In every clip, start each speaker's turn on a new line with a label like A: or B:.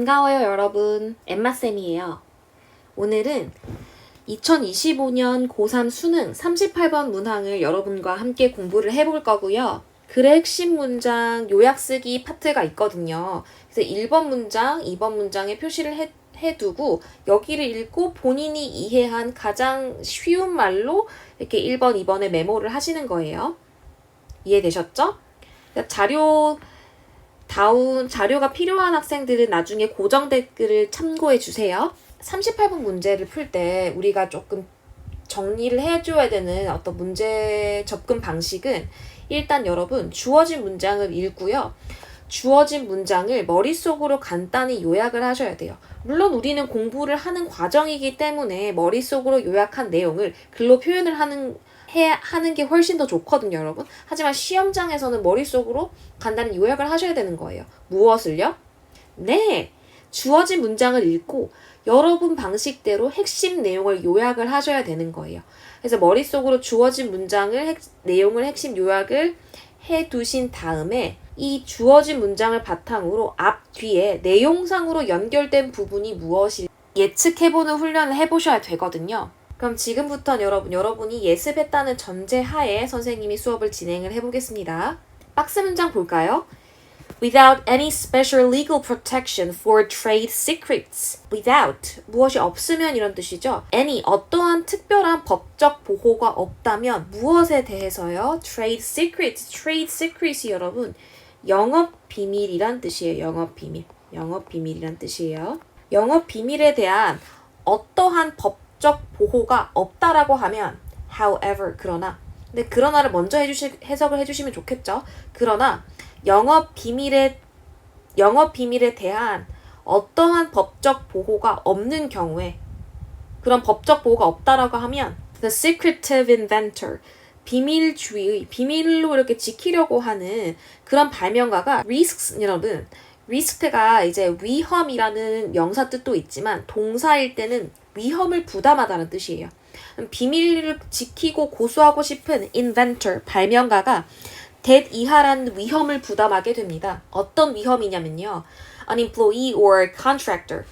A: 반가워요, 여러분. 엠마쌤이에요. 오늘은 2025년 고3 수능 38번 문항을 여러분과 함께 공부를 해볼 거고요. 글의 핵심 문장 요약 쓰기 파트가 있거든요. 그래서 1번 문장, 2번 문장에 표시를 해두고 여기를 읽고 본인이 이해한 가장 쉬운 말로 이렇게 1번, 2번에 메모를 하시는 거예요. 이해되셨죠? 자료가 필요한 학생들은 나중에 고정 댓글을 참고해 주세요. 38번 문제를 풀 때 우리가 조금 정리를 해줘야 되는 어떤 문제 접근 방식은 일단 여러분 주어진 문장을 읽고요. 주어진 문장을 머릿속으로 간단히 요약을 하셔야 돼요. 물론 우리는 공부를 하는 과정이기 때문에 머릿속으로 요약한 내용을 글로 표현을 하는 게 훨씬 더 좋거든요, 여러분. 하지만 시험장에서는 머릿속으로 간단히 요약을 하셔야 되는 거예요. 무엇을요? 네, 주어진 문장을 읽고 여러분 방식대로 핵심 내용을 요약을 하셔야 되는 거예요. 그래서 머릿속으로 주어진 문장을 내용을 핵심 요약을 해두신 다음에 이 주어진 문장을 바탕으로 앞, 뒤에 내용상으로 연결된 부분이 무엇일지 예측해보는 훈련을 해보셔야 되거든요. 그럼 지금부터 여러분이 예습했다는 전제하에 선생님이 수업을 진행을 해보겠습니다. 박스 문장 볼까요? Without any special legal protection for trade secrets. Without, 무엇이 없으면 이런 뜻이죠. Any, 어떠한 특별한 법적 보호가 없다면 무엇에 대해서요? Trade secrets. Trade secrets이 여러분 영업 비밀이란 뜻이에요. 영업 비밀. 영업 비밀이란 뜻이에요. 영업 비밀에 대한 어떠한 법적 보호가 없다라고 하면 however, 그러나. 근데 그러나를 먼저 해석을 해주시면 좋겠죠. 그러나 영업 비밀에 대한 어떠한 법적 보호가 없는 경우에 그런 법적 보호가 없다라고 하면 the secretive inventor, 비밀주의, 비밀로 이렇게 지키려고 하는 그런 발명가가 risks, 여러분, 리스크가 이제 위험이라는 명사 뜻도 있지만 동사일 때는 위험을 부담하다는 뜻이에요. 비밀을 지키고 고수하고 싶은 inventor, 발명가가 that 이하라는 위험을 부담하게 됩니다. 어떤 위험이냐면요. An employee or contractor,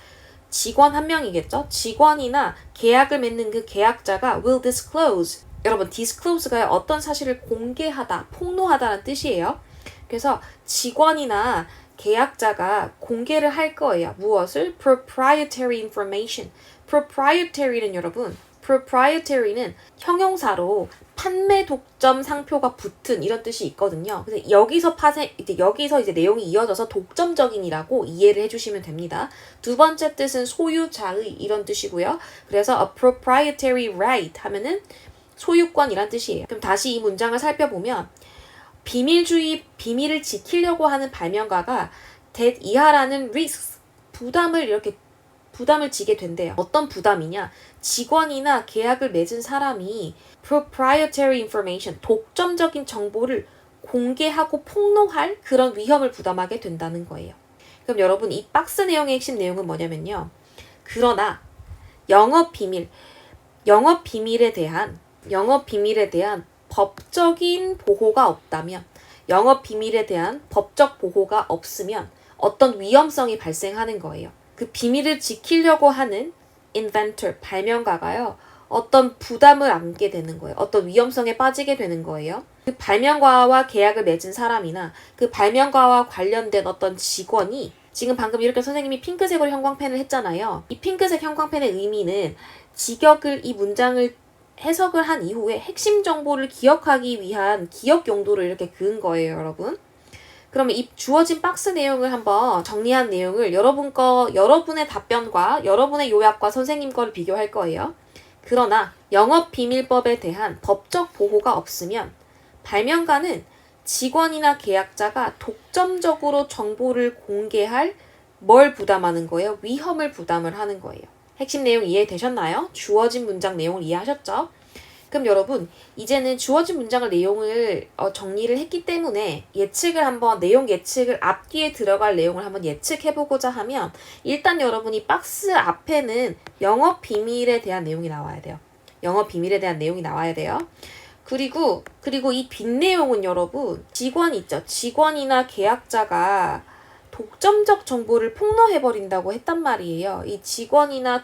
A: 직원 한 명이겠죠? 직원이나 계약을 맺는 그 계약자가 will disclose, 여러분 disclose가 어떤 사실을 공개하다, 폭로하다는 뜻이에요. 그래서 직원이나 계약자가 공개를 할 거예요. 무엇을? Proprietary information. Proprietary는 여러분, proprietary는 형용사로 판매 독점 상표가 붙은 이런 뜻이 있거든요. 그래서 여기서 이제 내용이 이어져서 독점적인이라고 이해를 해주시면 됩니다. 두 번째 뜻은 소유자의 이런 뜻이고요. 그래서 a proprietary right 하면은 소유권이란 뜻이에요. 그럼 다시 이 문장을 살펴보면 비밀을 지키려고 하는 발명가가 that 이하라는 risks, 부담을 지게 된대요. 어떤 부담이냐? 직원이나 계약을 맺은 사람이 proprietary information, 독점적인 정보를 공개하고 폭로할 그런 위험을 부담하게 된다는 거예요. 그럼 여러분 이 박스 내용의 핵심 내용은 뭐냐면요. 그러나 영업 비밀에 대한 법적인 보호가 없다면, 영업 비밀에 대한 법적 보호가 없으면 어떤 위험성이 발생하는 거예요. 그 비밀을 지키려고 하는 inventor, 발명가가요. 어떤 부담을 안게 되는 거예요. 어떤 위험성에 빠지게 되는 거예요. 그 발명가와 계약을 맺은 사람이나 그 발명가와 관련된 어떤 직원이 지금 방금 이렇게 선생님이 핑크색으로 형광펜을 했잖아요. 이 핑크색 형광펜의 의미는 이 문장을 해석을 한 이후에 핵심 정보를 기억하기 위한 기억 용도로 이렇게 그은 거예요, 여러분. 그러면 이 주어진 박스 내용을 한번 정리한 내용을 여러분의 답변과 여러분의 요약과 선생님 거를 비교할 거예요. 그러나 영업비밀법에 대한 법적 보호가 없으면 발명가는 직원이나 계약자가 독점적으로 정보를 공개할 뭘 부담하는 거예요? 위험을 부담을 하는 거예요. 핵심 내용 이해되셨나요? 주어진 문장 내용을 이해하셨죠? 그럼 여러분 이제는 주어진 문장을 내용을 정리를 했기 때문에 내용 예측을 앞뒤에 들어갈 내용을 한번 예측해보고자 하면 일단 여러분이 박스 앞에는 영업 비밀에 대한 내용이 나와야 돼요. 영업 비밀에 대한 내용이 나와야 돼요. 그리고 이 뒷내용은 여러분 직원 있죠. 직원이나 계약자가 독점적 정보를 폭로해버린다고 했단 말이에요. 이 직원이나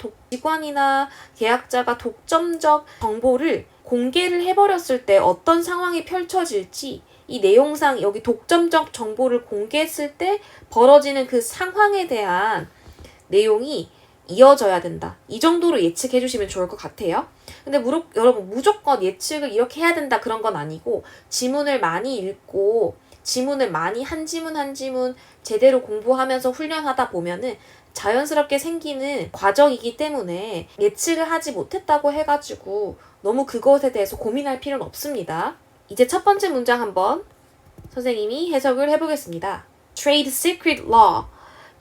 A: 계약자가 독점적 정보를 공개를 해버렸을 때 어떤 상황이 펼쳐질지 이 내용상 여기 독점적 정보를 공개했을 때 벌어지는 그 상황에 대한 내용이 이어져야 된다. 이 정도로 예측해 주시면 좋을 것 같아요. 근데 여러분 무조건 예측을 이렇게 해야 된다 그런 건 아니고 지문을 많이 읽고 지문을 많이 한 지문 한 지문 제대로 공부하면서 훈련하다 보면은 자연스럽게 생기는 과정이기 때문에 예측을 하지 못했다고 해가지고 너무 그것에 대해서 고민할 필요는 없습니다. 이제 첫 번째 문장 한번 선생님이 해석을 해보겠습니다. Trade Secret Law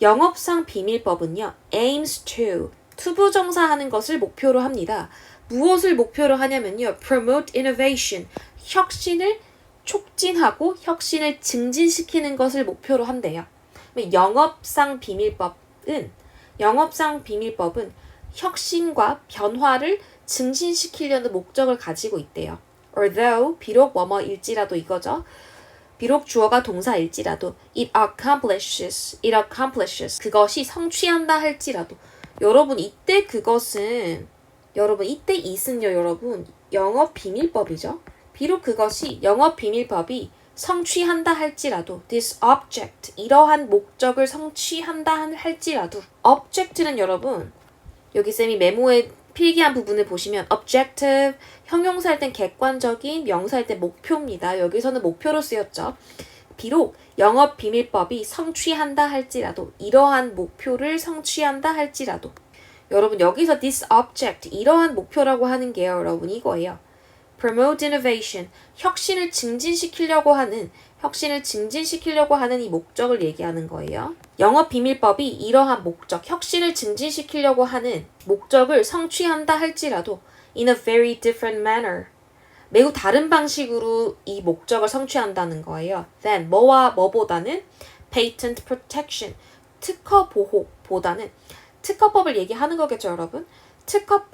A: 영업상 비밀법은요. aims to 투부정사하는 것을 목표로 합니다. 무엇을 목표로 하냐면요. promote innovation 혁신을 촉진하고 혁신을 증진시키는 것을 목표로 한대요. 영업상 비밀법은 혁신과 변화를 증진시키려는 목적을 가지고 있대요. Although 비록 뭐뭐일지라도 이거죠. 비록 주어가 동사일지라도 it accomplishes 그것이 성취한다 할지라도 여러분 이때 it은요 여러분 영업 비밀법이죠. 비록 그것이 영업 비밀법이 성취한다 할지라도 this object 이러한 목적을 성취한다 할지라도 object는 여러분 여기 쌤이 메모에 필기한 부분을 보시면 objective 형용사일 땐 객관적인 명사일 땐 목표입니다. 여기서는 목표로 쓰였죠. 비록 영업 비밀법이 성취한다 할지라도 이러한 목표를 성취한다 할지라도 여러분 여기서 this object 이러한 목표라고 하는 게요. 여러분 이거예요. promote innovation 혁신을 증진시키려고 하는 이 목적을 얘기하는 거예요. 영업 비밀법이 이러한 목적, 혁신을 증진시키려고 하는 목적을 성취한다 할지라도 in a very different manner 매우 다른 방식으로 이 목적을 성취한다는 거예요. then 뭐보다는 patent protection 특허 보호보다는 특허법을 얘기하는 거겠죠, 여러분. 특허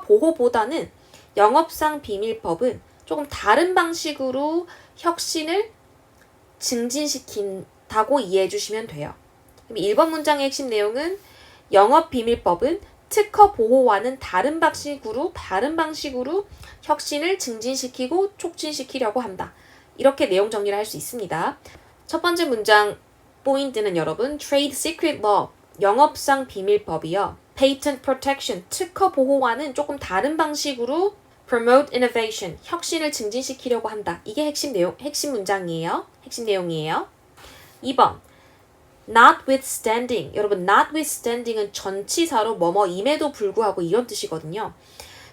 A: 보호보다는 영업상 비밀법은 조금 다른 방식으로 혁신을 증진시킨다고 이해해 주시면 돼요. 1번 문장의 핵심 내용은 영업 비밀법은 특허 보호와는 다른 방식으로 혁신을 증진시키고 촉진시키려고 한다. 이렇게 내용 정리를 할 수 있습니다. 첫 번째 문장 포인트는 여러분 Trade Secret Law 영업상 비밀법이요. Patent Protection 특허 보호와는 조금 다른 방식으로 Promote Innovation 혁신을 증진시키려고 한다. 이게 핵심 문장이에요. 핵심 내용이에요. 2번 Notwithstanding 여러분 notwithstanding은 전치사로 뭐뭐임에도 불구하고 이런 뜻이거든요.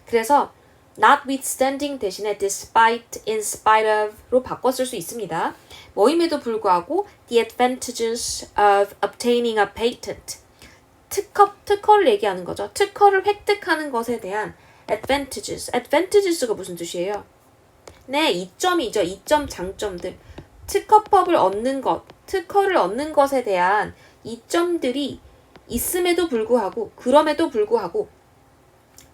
A: 그래서 notwithstanding 대신에 despite, in spite of로 바꿔 쓸 수 있습니다. 뭐임에도 불구하고 the advantages of obtaining a patent 특허를 얘기하는 거죠. 특허를 획득하는 것에 대한 advantages가 무슨 뜻이에요? 네, 이점이죠. 이점, 장점들. 특허를 얻는 것에 대한 이점들이 있음에도 불구하고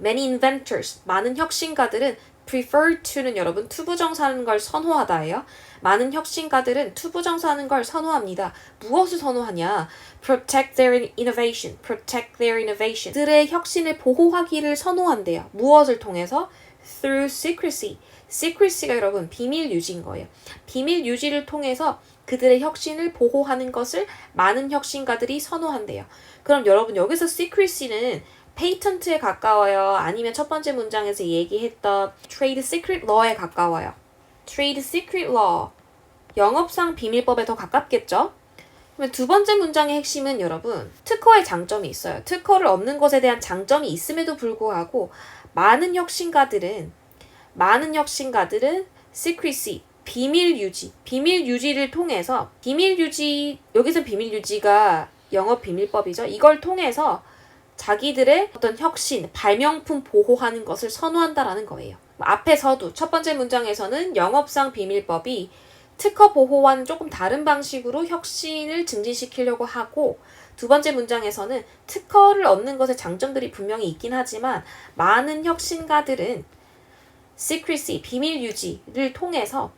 A: many inventors, 많은 혁신가들은 prefer to는 여러분 투부정사하는 걸 선호하다예요. 많은 혁신가들은 투부정사하는 걸 선호합니다. 무엇을 선호하냐? protect their innovation. 들의 혁신을 보호하기를 선호한대요. 무엇을 통해서? through secrecy. secrecy가 여러분 비밀 유지인 거예요. 비밀 유지를 통해서 그들의 혁신을 보호하는 것을 많은 혁신가들이 선호한대요. 그럼 여러분 여기서 secrecy는 페이턴트에 가까워요? 아니면 첫 번째 문장에서 얘기했던 Trade Secret Law에 가까워요? Trade Secret Law, 영업상 비밀법에 더 가깝겠죠? 그러면 두 번째 문장의 핵심은 여러분 특허의 장점이 있어요. 특허를 얻는 것에 대한 장점이 있음에도 불구하고 많은 혁신가들은 secrecy, 비밀 유지를 통해서 여기서 비밀 유지가 영업 비밀법이죠. 이걸 통해서 자기들의 어떤 혁신, 발명품 보호하는 것을 선호한다라는 거예요. 앞에서도 첫 번째 문장에서는 영업상 비밀법이 특허 보호와는 조금 다른 방식으로 혁신을 증진시키려고 하고 두 번째 문장에서는 특허를 얻는 것의 장점들이 분명히 있긴 하지만 많은 혁신가들은 secrecy, 비밀 유지를 통해서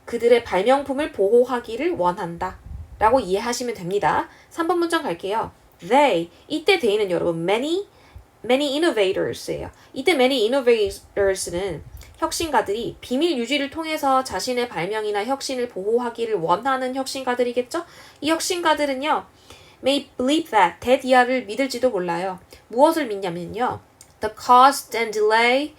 A: 그들의 발명품을 보호하기를 원한다. 라고 이해하시면 됩니다. 3번 문장 갈게요. They, 이때 they는 여러분 many innovators예요. 이때 many innovators는 혁신가들이 비밀 유지를 통해서 자신의 발명이나 혁신을 보호하기를 원하는 혁신가들이겠죠? 이 혁신가들은요, may believe that 이하를 믿을지도 몰라요. 무엇을 믿냐면요, the cost and delay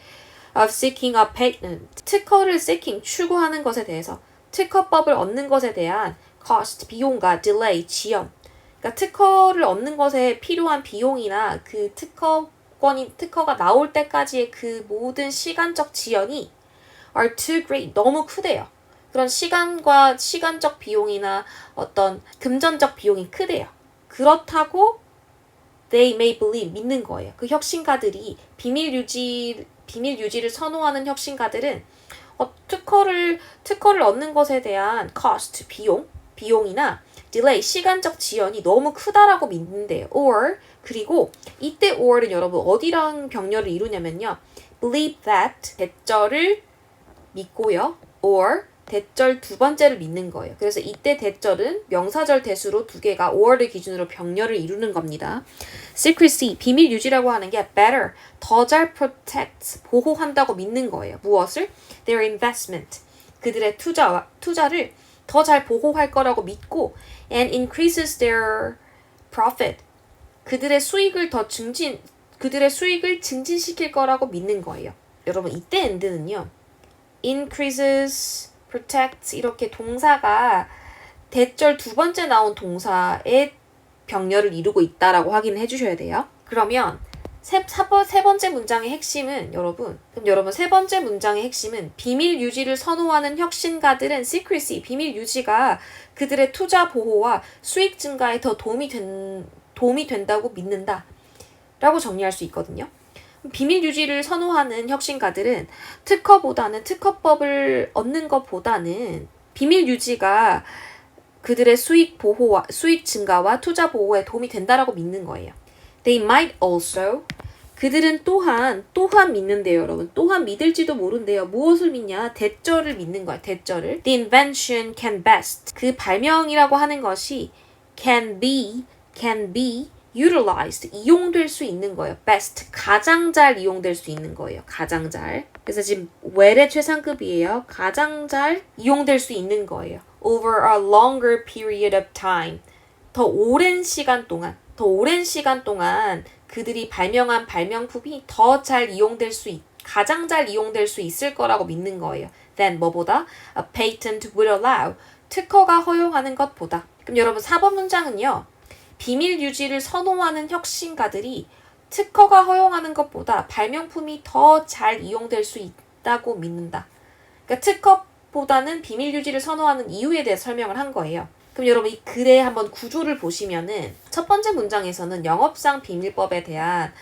A: of seeking a patent. 특허를 seeking, 추구하는 것에 대해서, 특허법을 얻는 것에 대한 cost, 비용과 delay, 지연. 그러니까 특허를 얻는 것에 필요한 비용이나 그 특허가 나올 때까지의 그 모든 시간적 지연이 are too great, 너무 크대요. 그런 시간적 비용이나 어떤 금전적 비용이 크대요. 그렇다고 they may believe, 믿는 거예요. 그 혁신가들이 비밀 유지를 선호하는 혁신가들은 특허를 얻는 것에 대한 cost, 비용이나 delay, 시간적 지연이 너무 크다라고 믿는데요. or, 그리고 이때 or는 여러분 어디랑 병렬을 이루냐면요. believe that, 대절을 믿고요. or, 대절 두 번째를 믿는 거예요. 그래서 이때 대절은 명사절 대수로 두 개가 or를 기준으로 병렬을 이루는 겁니다. secrecy, 비밀 유지라고 하는 게 better, 더 잘 protect, 보호한다고 믿는 거예요. 무엇을? their investment, 그들의 투자를 더 잘 보호할 거라고 믿고 and increases their profit, 그들의 수익을 증진시킬 거라고 믿는 거예요. 여러분 이때 and는요. increases, protects 이렇게 동사가 대절 두 번째 나온 동사의 병렬을 이루고 있다라고 확인을 해주셔야 돼요. 그러면 세 번째 문장의 핵심은 세 번째 문장의 핵심은 비밀 유지를 선호하는 혁신가들은 secrecy, 비밀 유지가 그들의 투자 보호와 수익 증가에 더 도움이 된다고 믿는다 라고 정리할 수 있거든요. 비밀 유지를 선호하는 혁신가들은 특허법을 얻는 것보다는 비밀 유지가 그들의 수익 증가와 투자 보호에 도움이 된다라고 믿는 거예요. They might also, 그들은 또한 믿는데요, 여러분. 또한 믿을지도 모른대요. 무엇을 믿냐? 대절을 믿는 거야, 대절을. The invention can best, 그 발명이라고 하는 것이 can be utilized, 이용될 수 있는 거예요. best, 가장 잘 이용될 수 있는 거예요. 가장 잘. 그래서 지금 웰의 최상급이에요. 가장 잘 이용될 수 있는 거예요. over a longer period of time, 더 오랜 시간 동안 그들이 발명한 발명품이 가장 잘 이용될 수 있을 거라고 믿는 거예요. Then 뭐보다? A patent would allow, 특허가 허용하는 것보다. 그럼 여러분 4번 문장은요. 비밀 유지를 선호하는 혁신가들이 특허가 허용하는 것보다 발명품이 더 잘 이용될 수 있다고 믿는다. 그러니까 특허보다는 비밀 유지를 선호하는 이유에 대해 설명을 한 거예요. 그럼 여러분 이 글의 한번 구조를 보시면은 첫 번째 문장에서는 영업상 비밀법에 대한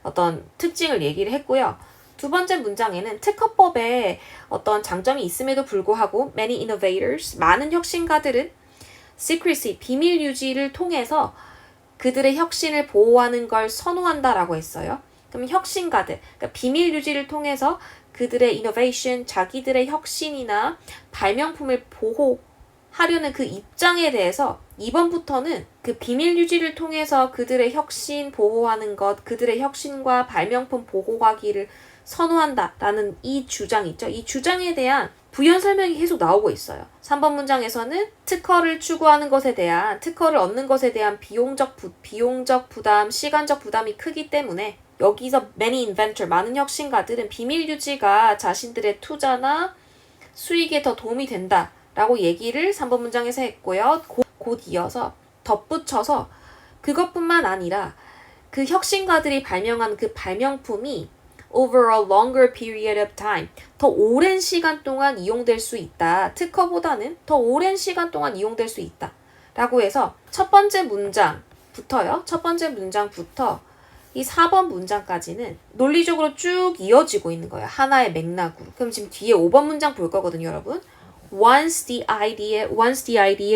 A: 어떤 특징을 얘기를 했고요. 두 번째 문장에는 특허법에 어떤 장점이 있음에도 불구하고 many innovators, 많은 혁신가들은 secrecy, 비밀 유지를 통해서 그들의 혁신을 보호하는 걸 선호한다라고 했어요. 그럼 혁신가들, 그러니까 비밀 유지를 통해서 그들의 innovation, 자기들의 혁신이나 발명품을 보호하려는 그 입장에 대해서 2번부터는 그 비밀 유지를 통해서 그들의 혁신 보호하는 것, 그들의 혁신과 발명품 보호하기를 선호한다라는 이 주장 있죠. 이 주장에 대한 부연 설명이 계속 나오고 있어요. 3번 문장에서는 특허를 얻는 것에 대한 비용적 부담, 시간적 부담이 크기 때문에 여기서 many inventor, 많은 혁신가들은 비밀 유지가 자신들의 투자나 수익에 더 도움이 된다라고 얘기를 3번 문장에서 했고요. 곧 이어서 덧붙여서 그것뿐만 아니라 그 혁신가들이 발명한 그 발명품이 over a longer period of time, 더 오랜 시간 동안 이용될 수 있다. 특허보다는 더 오랜 시간 동안 이용될 수 있다. 라고 해서 첫 번째 문장부터 이 4번 문장까지는 논리적으로 쭉 이어지고 있는 거예요. 하나의 맥락으로. 그럼 지금 뒤에 5번 문장 볼 거거든요, 여러분. Once the idea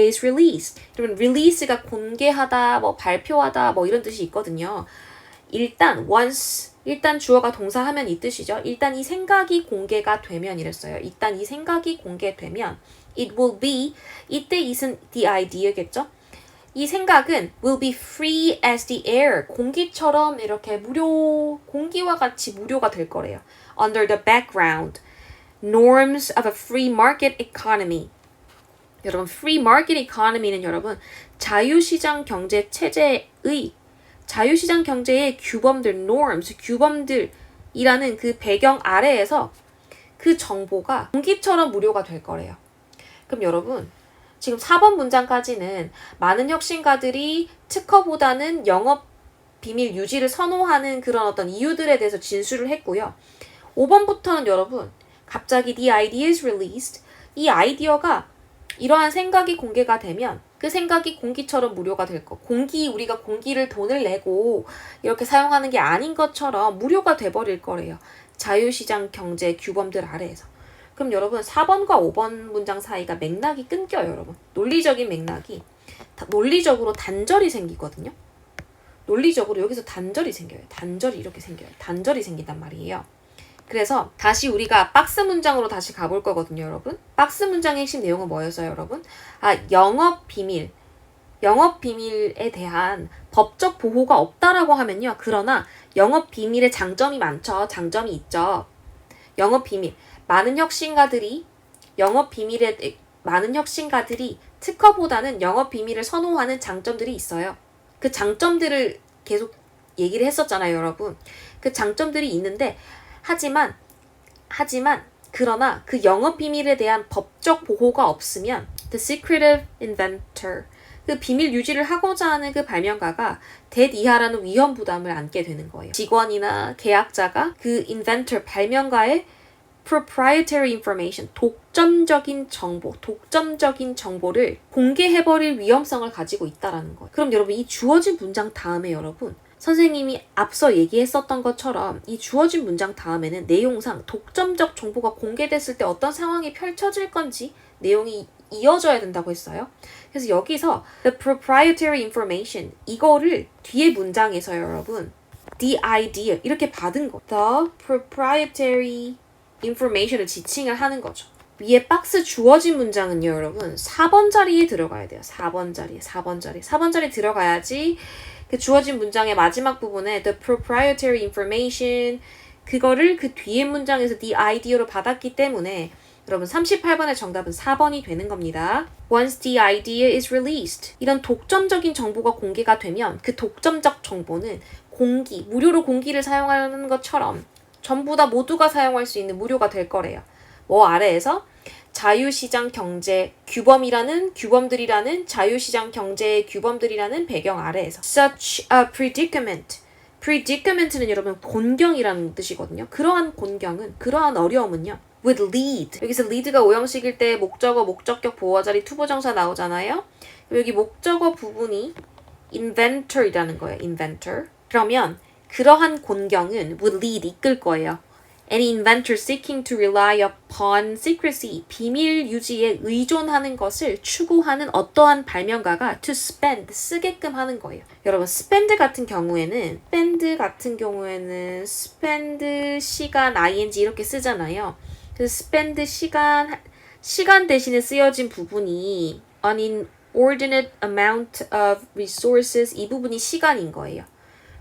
A: is released. 여러분, release가 공개하다, 발표하다, 이런 뜻이 있거든요. 일단 주어가 동사하면 이 뜻이죠. 일단 이 생각이 공개가 되면 이랬어요. 일단 이 생각이 공개되면 It will be, 이때 it은 the idea겠죠? 이 생각은 will be free as the air. 공기처럼 이렇게 공기와 같이 무료가 될 거래요. Under the background, norms of a free market economy. 여러분, free market economy는 여러분, 자유시장 경제 체제의, 자유시장 경제의 규범들, norms, 규범들이라는 그 배경 아래에서 그 정보가 공기처럼 무료가 될 거래요. 그럼 여러분, 지금 4번 문장까지는 많은 혁신가들이 특허보다는 영업 비밀 유지를 선호하는 그런 어떤 이유들에 대해서 진술을 했고요. 5번부터는 여러분, 갑자기 the idea is released. 이 아이디어가 이러한 생각이 공개가 되면 그 생각이 공기처럼 무료가 될 거. 우리가 공기를 돈을 내고 이렇게 사용하는 게 아닌 것처럼 무료가 돼버릴 거래요. 자유시장 경제 규범들 아래에서. 그럼 여러분 4번과 5번 문장 사이가 맥락이 끊겨요, 여러분. 논리적인 맥락이 논리적으로 단절이 생기거든요. 논리적으로 여기서 단절이 생겨요. 단절이 이렇게 생겨요. 단절이 생긴단 말이에요. 그래서 다시 우리가 박스 문장으로 다시 가볼 거거든요, 여러분. 박스 문장의 핵심 내용은 뭐였어요, 여러분? 영업 비밀에 대한 법적 보호가 없다라고 하면요. 그러나 영업 비밀의 장점이 많죠. 장점이 있죠. 영업 비밀. 많은 혁신가들이 특허보다는 영업 비밀을 선호하는 장점들이 있어요. 그 장점들을 계속 얘기를 했었잖아요, 여러분. 그 장점들이 있는데 그러나 그 영업 비밀에 대한 법적 보호가 없으면 the secretive inventor, 그 비밀 유지를 하고자 하는 그 발명가가 대 이하라는 위험 부담을 안게 되는 거예요. 직원이나 계약자가 그 inventor, 발명가의 proprietary information, 독점적인 정보를 공개해버릴 위험성을 가지고 있다라는 거예요. 그럼 여러분, 이 주어진 문장 다음에 여러분, 선생님이 앞서 얘기했었던 것처럼 이 주어진 문장 다음에는 내용상 독점적 정보가 공개됐을 때 어떤 상황이 펼쳐질 건지 내용이 이어져야 된다고 했어요. 그래서 여기서 the proprietary information, 이거를 뒤에 문장에서 여러분 the idea 이렇게 받은 거, the proprietary information을 지칭을 하는 거죠. 위에 박스 주어진 문장은요, 여러분 4번 자리에 들어가야 돼요. 4번 자리에 들어가야지 그 주어진 문장의 마지막 부분에 the proprietary information, 그거를 그 뒤에 문장에서 the idea로 받았기 때문에 여러분 38번의 정답은 4번이 되는 겁니다. Once the idea is released, 이런 독점적인 정보가 공개가 되면 그 독점적 정보는 무료로 공기를 사용하는 것처럼 전부 다 모두가 사용할 수 있는 무료가 될 거래요. 뭐 아래에서? 자유시장 경제 규범들이라는 자유시장 경제의 규범들이라는 배경 아래에서 such a predicament는 여러분 곤경이라는 뜻이거든요. 그러한 어려움은요 would lead, 여기서 lead가 오형식일 때 목적어, 목적격, 보어자리, 투부정사 나오잖아요. 여기 목적어 부분이 inventor이라는 거예요. inventor. 그러면 그러한 곤경은 would lead, 이끌 거예요. Any inventor seeking to rely upon secrecy, 비밀 유지에 의존하는 것을 추구하는 어떠한 발명가가 to spend, 쓰게끔 하는 거예요. 여러분, spend 같은 경우에는 spend 시간 ing 이렇게 쓰잖아요. 그래서 spend 시간 대신에 쓰여진 부분이 an inordinate amount of resources, 이 부분이 시간인 거예요.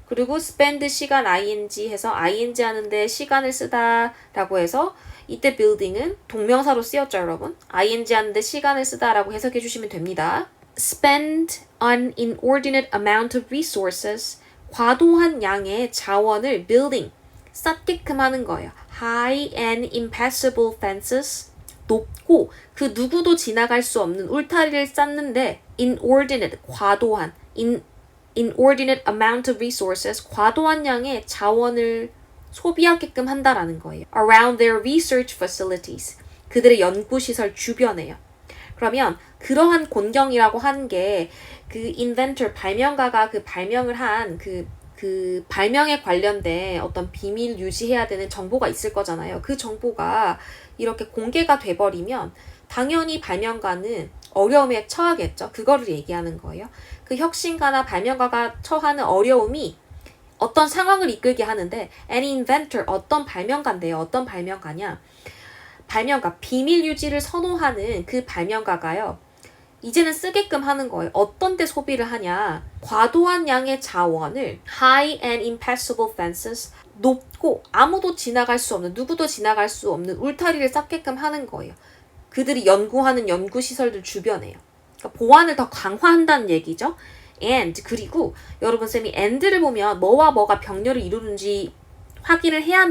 A: 그리고 spend 시간 ing 해서 ing 하는데 시간을 쓰다라고 해서 이때 building은 동명사로 쓰였죠, 여러분. ing 하는데 시간을 쓰다라고 해석해 주시면 됩니다. spend an inordinate amount of resources, 과도한 양의 자원을 building, 쌓게끔 하는 거예요. high and impassable fences, 높고 그 누구도 지나갈 수 없는 울타리를 쌓는데 inordinate, 과도한, inordinate amount of resources, 과도한 양의 자원을 소비하게끔 한다라는 거예요. around their research facilities, 그들의 연구시설 주변에요. 그러면 그러한 곤경이라고 하는 게 그 inventor, 발명가가 그 발명을 한 그 발명에 관련된 어떤 비밀 유지해야 되는 정보가 있을 거잖아요. 그 정보가 이렇게 공개가 돼버리면 당연히 발명가는 어려움에 처하겠죠. 그거를 얘기하는 거예요. 그 혁신가나 발명가가 처하는 어려움이 어떤 상황을 이끌게 하는데 any inventor, 어떤 발명가인데요. 어떤 발명가냐. 발명가, 비밀 유지를 선호하는 그 발명가가요. 이제는 쓰게끔 하는 거예요. 어떤 데 소비를 하냐. 과도한 양의 자원을 high and impassable fences, 높고 아무도 지나갈 수 없는, 누구도 지나갈 수 없는 울타리를 쌓게끔 하는 거예요. 그들이 연구하는 연구시설들 주변에요. 그러니까 보안을 더 강화한다는 얘기죠. and, 그리고 여러분 쌤이 and를 보면 뭐와 뭐가 병렬을 이루는지 확인을 해야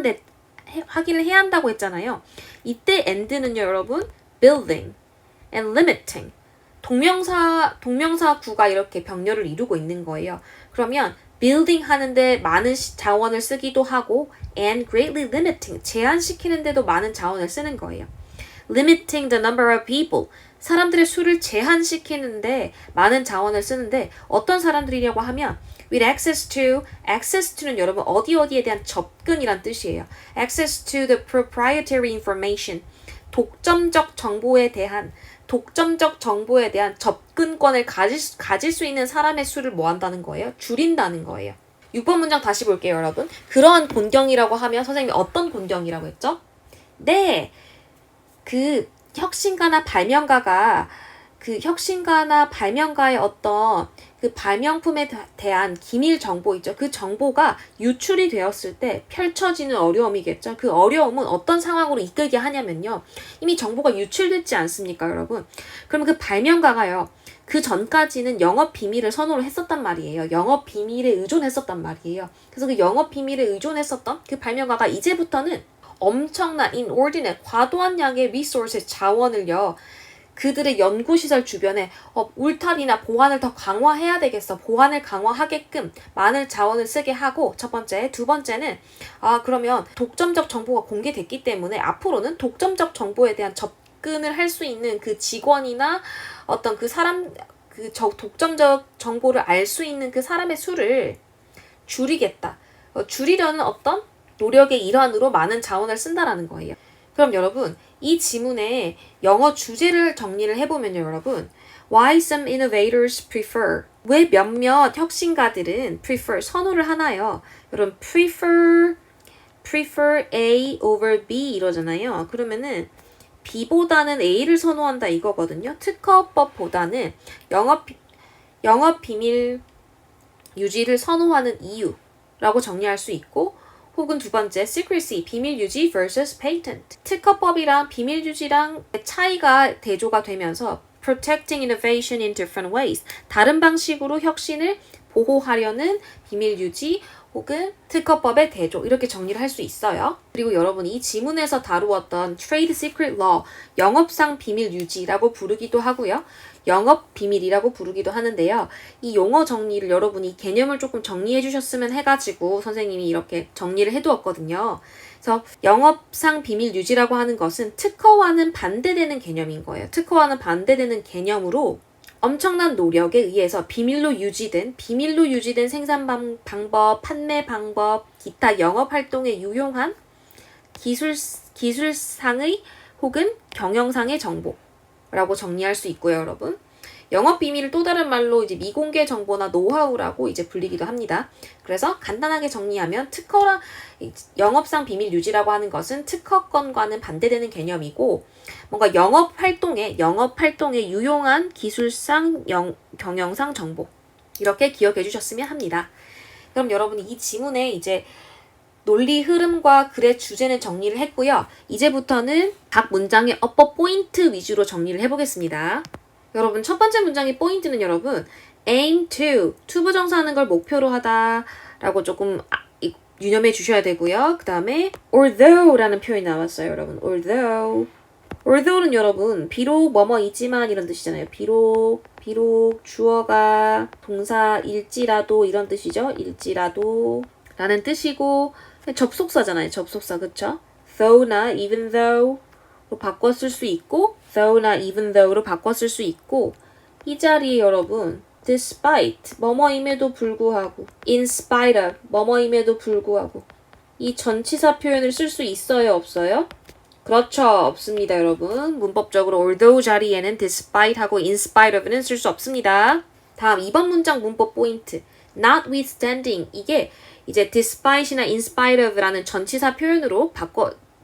A: 한다고 했잖아요. 이때 and는요, 여러분, building and limiting. 동명사구가 이렇게 병렬을 이루고 있는 거예요. 그러면 building 하는데 많은 자원을 쓰기도 하고 and greatly limiting, 제한시키는데도 많은 자원을 쓰는 거예요. limiting the number of people, 사람들의 수를 제한시키는데 많은 자원을 쓰는데 어떤 사람들이냐고 하면 with access to는 여러분 어디에 대한 접근이란 뜻이에요. access to the proprietary information, 독점적 정보에 대한 접근권을 가질 수 있는 사람의 수를 뭐 한다는 거예요? 줄인다는 거예요. 6번 문장 다시 볼게요, 여러분. 그러한 곤경이라고 하면 선생님이 어떤 곤경이라고 했죠? 네, 그 혁신가나 발명가의 어떤 그 발명품에 대한 기밀 정보 있죠. 그 정보가 유출이 되었을 때 펼쳐지는 어려움이겠죠. 그 어려움은 어떤 상황으로 이끌게 하냐면요. 이미 정보가 유출됐지 않습니까, 여러분? 그럼 그 발명가가요. 그 전까지는 영업 비밀을 선호를 했었단 말이에요. 영업 비밀에 의존했었단 말이에요. 그래서 그 영업 비밀에 의존했었던 그 발명가가 이제부터는 엄청난 inordinate, 과도한 양의 resources, 자원을요. 그들의 연구시설 주변에 울타리나 보안을 더 강화해야 되겠어. 보안을 강화하게끔 많은 자원을 쓰게 하고, 첫 번째. 두 번째는 그러면 독점적 정보가 공개됐기 때문에 앞으로는 독점적 정보에 대한 접근을 할 수 있는 그 직원이나 어떤 그 사람, 독점적 정보를 알 수 있는 그 사람의 수를 줄이겠다. 줄이려는 어떤 노력의 일환으로 많은 자원을 쓴다라는 거예요. 그럼 여러분, 이 지문에 영어 주제를 정리를 해보면요, 여러분. Why some innovators prefer. 왜 몇몇 혁신가들은 prefer, 선호를 하나요? 여러분, prefer A over B 이러잖아요. 그러면은 B보다는 A를 선호한다 이거거든요. 특허법보다는 영업 비밀 유지를 선호하는 이유라고 정리할 수 있고, 혹은 두 번째, secrecy, 비밀 유지 versus patent. 특허법이랑 비밀 유지랑 차이가 대조가 되면서 protecting innovation in different ways. 다른 방식으로 혁신을 보호하려는 비밀 유지 혹은 특허법의 대조, 이렇게 정리를 할 수 있어요. 그리고 여러분, 이 지문에서 다루었던 trade secret law, 영업상 비밀 유지라고 부르기도 하고요. 영업 비밀이라고 부르기도 하는데요. 이 용어 정리를 여러분이 개념을 조금 정리해 주셨으면 해가지고 선생님이 이렇게 정리를 해두었거든요. 그래서 영업상 비밀 유지라고 하는 것은 특허와는 반대되는 개념인 거예요. 특허와는 반대되는 개념으로 엄청난 노력에 의해서 비밀로 유지된 생산 방법, 판매 방법, 기타 영업 활동에 유용한 기술상의 혹은 경영상의 정보라고 정리할 수 있고요, 여러분. 영업 비밀을 또 다른 말로 이제 미공개 정보나 노하우라고 이제 불리기도 합니다. 그래서 간단하게 정리하면 영업상 비밀 유지라고 하는 것은 특허권과는 반대되는 개념이고, 뭔가 영업 활동에 유용한 기술상 경영상 정보, 이렇게 기억해 주셨으면 합니다. 그럼 여러분이 이 지문에 이제 논리 흐름과 글의 주제는 정리를 했고요. 이제부터는 각 문장의 어법 포인트 위주로 정리를 해보겠습니다. 여러분, 첫 번째 문장의 포인트는 여러분 aim to, 투부정사하는 걸 목표로 하다라고 조금 유념해 주셔야 되고요. 그 다음에 although라는 표현이 나왔어요, 여러분. although는 여러분 비록 뭐뭐이지만 이런 뜻이잖아요. 비록 주어가 동사일지라도 이런 뜻이죠. 일지라도 라는 뜻이고, 접속사잖아요. 접속사, 그쵸? though나 even though 로 바꿔 쓸 수 있고, though나 even though로 바꿔 쓸 수 있고, 이 자리에 여러분 despite, 뭐뭐임에도 불구하고, in spite of, 뭐뭐임에도 불구하고, 이 전치사 표현을 쓸 수 있어요, 없어요? 그렇죠, 없습니다, 여러분. 문법적으로 although 자리에는 despite 하고 in spite of는 쓸 수 없습니다. 다음 2번 문장 문법 포인트, notwithstanding. 이게 이제 despite이나 in spite of라는 전치사 표현으로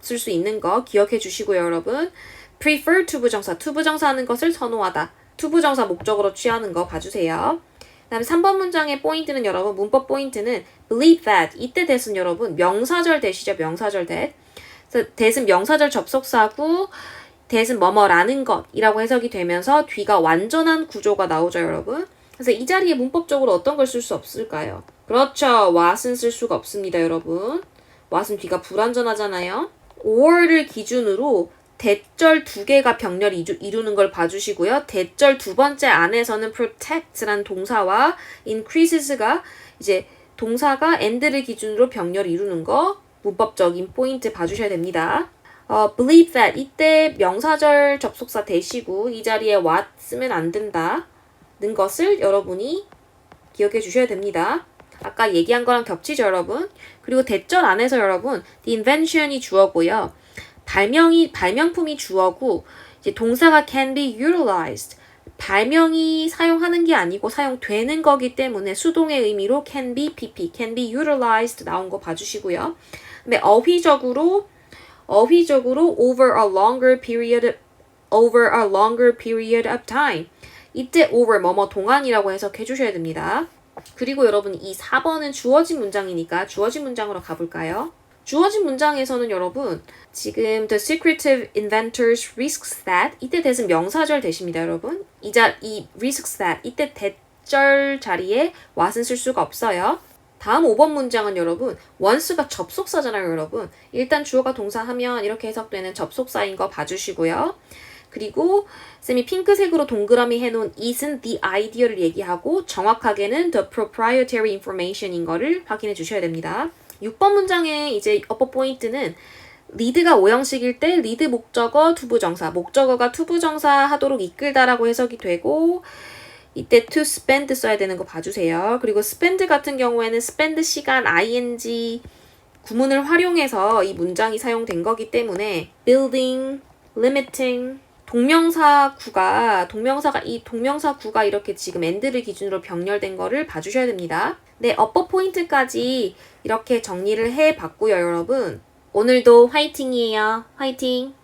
A: 쓸 수 있는 거 기억해 주시고요, 여러분. prefer 투부정사, 투부정사 하는 것을 선호하다. 투부정사 목적으로 취하는 거 봐주세요. 그다음에 3번 문장의 포인트는 여러분, 문법 포인트는 believe that. 이때 that은 여러분 명사절 that이죠, 명사절 that. 그래서 that은 명사절 접속사고 that은 뭐뭐라는 것이라고 해석이 되면서 뒤가 완전한 구조가 나오죠, 여러분. 그래서 이 자리에 문법적으로 어떤 걸 쓸 수 없을까요? 그렇죠. what은 쓸 수가 없습니다, 여러분. what은 뒤가 불완전하잖아요. or를 기준으로 대절 두 개가 병렬 이루는 걸 봐주시고요. 대절 두 번째 안에서는 protect라는 동사와 increases가 이제 동사가 and를 기준으로 병렬 이루는 거 문법적인 포인트 봐주셔야 됩니다. believe that 이때 명사절 접속사 대시고 이 자리에 what 쓰면 안 된다는 것을 여러분이 기억해 주셔야 됩니다. 아까 얘기한 거랑 겹치죠, 여러분? 그리고 대절 안에서 여러분 the invention이 주어고요. 발명품이 주어고 이제 동사가 can be utilized. 발명이 사용하는 게 아니고 사용되는 거기 때문에 수동의 의미로 can be pp, can be utilized 나온 거 봐주시고요. 근데 어휘적으로 over a longer period of time. 이때 over 뭐뭐 동안이라고 해석해 주셔야 됩니다. 그리고 여러분 이 4번은 주어진 문장이니까 주어진 문장으로 가볼까요? 주어진 문장에서는 여러분 지금 the secretive inventors risks that 이때 that은 명사절 대십니다, 여러분. 이 risks that 이때 대절 자리에 what은 쓸 수가 없어요. 다음 5번 문장은 여러분 once가 접속사잖아요, 여러분. 일단 주어가 동사하면 이렇게 해석되는 접속사인 거 봐주시고요. 그리고 쌤이 핑크색으로 동그라미 해놓은 it은 the idea를 얘기하고 정확하게는 the proprietary information인 거를 확인해 주셔야 됩니다. 6번 문장의 이제 어법 포인트는 lead가 5형식일 때 lead 목적어 투부정사, 목적어가 투부정사 하도록 이끌다라고 해석이 되고 이때 to spend 써야 되는 거 봐주세요. 그리고 spend 같은 경우에는 spend 시간 ing 구문을 활용해서 이 문장이 사용된 거기 때문에 building, limiting 동명사가 이렇게 지금 and를 기준으로 병렬된 거를 봐주셔야 됩니다. 네, 어법 포인트까지 이렇게 정리를 해봤고요, 여러분. 오늘도 화이팅이에요. 화이팅!